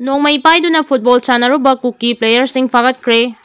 Nongmai paiduna football sanaruba Kuki players sing Phagatpa.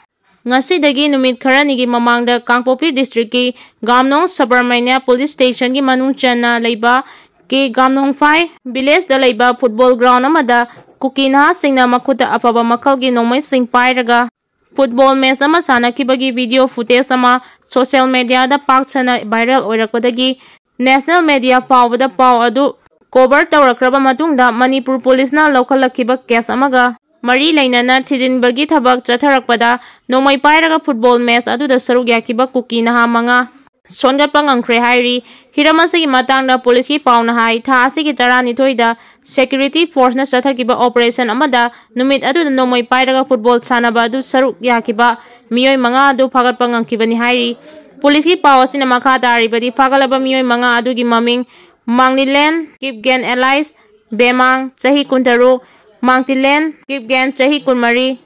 Ngasidagi numit kharanigi mamangda Kangpopi district ki Gamnong Subramania police station ki manung channa leiba ke Gamnong 5 village da leiba football ground amada Kuki na singna makhuta afaba makhal gi nongmai sing pairaga football match ama sanakibagi video footage ama social media da pak chana viral oirakpadagi national media fawbada paw adu cover tawrakraba matungda Manipur police na lokalakiba case amaga Mari lainana thijinbagi thabak chatharakpada nongmai pairaga football match aduda saruk yakiba Kuki naha manga songatpa Ngamkhre Hairi hiramasi matangda police ki pauna hai tha asi ki tarani thoida security force na chathakiba operation amada numit aduda nongmai pairaga football sanaba adu saruk yakiba miyoi manga adu Phagatpa ngangkibani Hairi police ki pawa sina makha taribadi phagalaba miyoi manga adu gi maming Mangnilen Kipgen Allies Bemang Chahi Kuntaru Mangtilen Kipgen Chahi Kunmari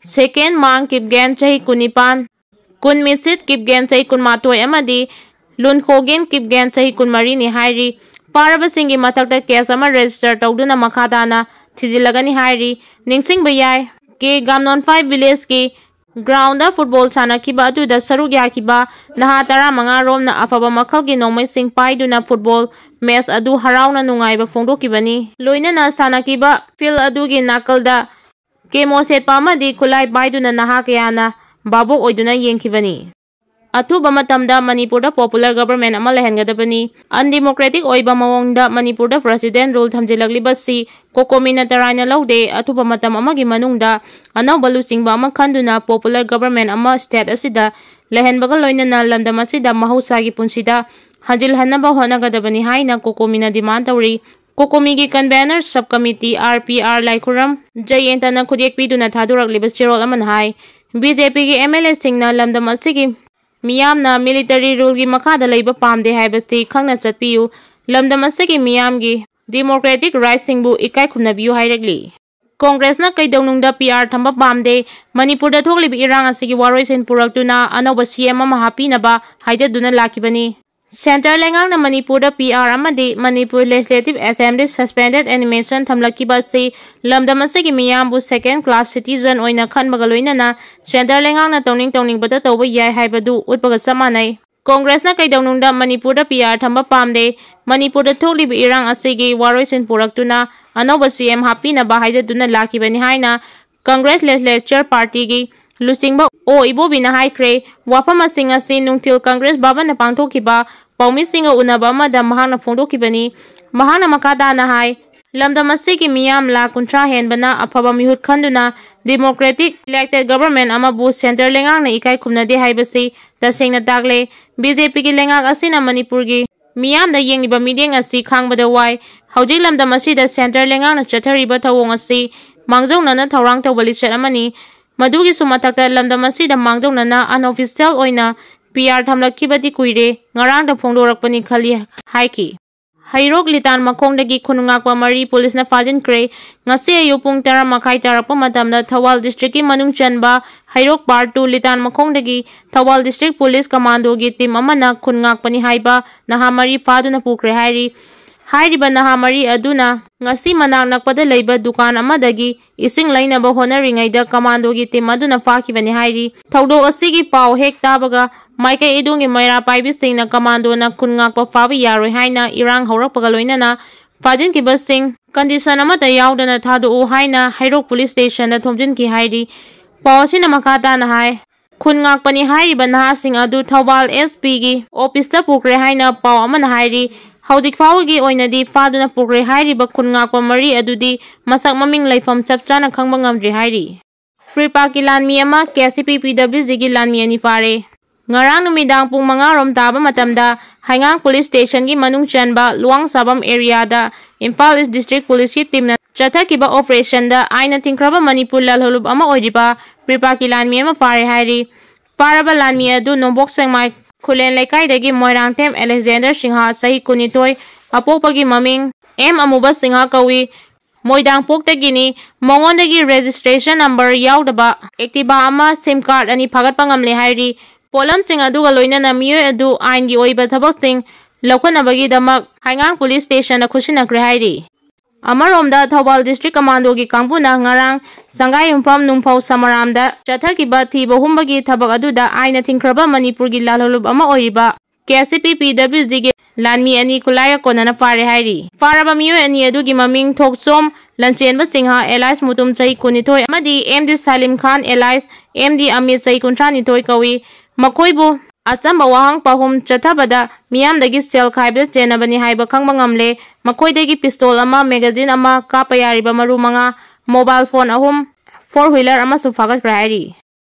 Second Mang Kipgen Chahi Kunipan Kun Mitsit Kipgen Chahi Kunmatoi amadi Lun Khogen Kipgen Chahi Kunmari ni Hairi Parabasingi matakta case ama register tawduna makhadana thijilagani Hairi ningsing bayai ke Gamnon 5 village ki ground da football sana kiba adu da saruk yakiba naha tara manga rom na afaba makhal gi nongmai sing paiduna football match adu harauna nungaiba fongdokibani loinana sana kiba field adu gi nakalda kemo set pamadi khulai paiduna naha kayana babok oiduna yengkibani Athuba matamda Manipur da popular government ama lehengadabani undemocratic oiba mawongda Manipur da president rule thamjilagliba si kokomina tarana laude athuba matam amagi manungda anawba lusingba ama khanduna popular government ama state asida lehenbaga loinana lamdam asida mahusagi punsida hajil hanaba honagadabani haina kokomina demand tawri Kokomigi convener subcommittee RPR Laikhuram Jayentana khudek piduna thaduragliba chirol aman hai BJP gi MLA singna lamdam asigi Miyamna military rule gi makhada leiba PAMDE haibasti khangna chatpiu lamdam asigi miyam gi democratic rights singbu ikai khumnabiu hairagli Congress na KEIDOUNUNGDA PR thamba PAMDE Manipur da thoklibi irang asigi waroisin puraktuna anoba CM ama hapinaba haidaduna lakibani Center lengang na Manipur da PR amadi Manipur Legislative Assembly suspended animation thamlakiba si lamdam asigi miyambu second class citizen oina khanbaga loinana center lengang na tawning bata tawba yai haibadu utpaga samanai Congress na KEIDOUNUNGDA Manipur da PR thamba PAMDE Manipur da thoklibi irang asigi waroisin puraktuna anoba CM hapinaba haidaduna lakibani haina Congress Legislature Party gi lusingba o IBOBI na haikre wafama singa sin nungtil Congress baba na pangthokiba paumi singa unaba amada mahana fongdokibani mahana makada na hai lamdam asigi miyam la kuntra henbana afaba mihut khanduna democratic elected government amabu center lengang na ikai khumnade haibasi tasengna tagle BJP ki lengang asina Manipur gi miyam da yengliba mideng asi khangbada wai hauji lamdam asida center lengang na chathariba thawong asi mangjongna na thawrang tawbali chat amani Madugi sumatakta lamdam asida mangdongnana unofficial oina PR thamlakkibadi kuire ngarang da phongdorakpani khali haiki Hairok litan makhongdagi khunungakpa mari police na fajinkre ngasi ayu pung 10 makhai tarakpa matamda Thawal district ki manung chanba Hairok part 2 litan makhongdagi Thawal district police commando gi team amana khungakpani haiba nahamari faduna pukre hairi Hairiba nahamari aduna ngasi manang nakpada leiba dukan amadagi ising lainaba honaringaida commando gi team aduna fakibani hairi thawdo asigi paw hek tabaga maikai idungi maira paibi singna commando na khungakpa fabi yaroi haina irang horakpaga loinana fajin ki basing condition amata yaudana thadu haina Hairok police station na thomjin ki hairi pawsina makata na hai khungakpani hairiba nahasing adu Thawal SP gi office ta pukre haina paw amana hairi Haudik fawagi oinadi faduna pukre hairiba khungakpa mari adudi masak maming laifam chapchana khangba ngamdri hairi Preepak ki Lanmi ama KCP PWG gi Lanmi ani Phare ngarang numidang pung 5 rom taba matamda Haingang police station gi manung chanba Luang Sabam area da Imphal East district police ki team na chathakiba operation da aina tingkraba Manipur lalholub ama oiriba Preepak ki Lanmi ama Phare hairi Pharaba Lanmi adu nombok sengmai Khulen Laikai dagi Moirang Tem Alexander Singha Sahi Kunitoi apopagi maming M Amuba Singha kawi Moidang Pokdagi ni Mongondagi registration number yaudaba Ektiba ama SIM card ani Phagatpa ngamle hairi polam sing adu galoina na miyoi adu ain gi oiba thabak sing lokhanabagi damak Haingang police station na khusinakre hairi Amaromda Thobal District Commando gi kangpuna ngarang Sangai Yumpham Nungphau Samaramda chathakiba thiba humbagi thabak aduda aina thingkraba Manipur gi lalholub ama oiriba KCP PWG gi Lanmi ani kulaya konana Phare Hairi Pharaba miyo ani adugi maming Thokchom Lanchenba Singha Elias Mutum Chai Kunithoi amadi MD Salim Khan Elias MD Amit Chai Kunthranithoi kawi makoibu Achamba wahang pahum chathabada miyamdagi sel khaibda chenabani haiba khangba ngamle makoidagi pistol ama magazine ama kapayariba maru manga mobile phone ahum 4-wheeler ama su Phagatpa Hairi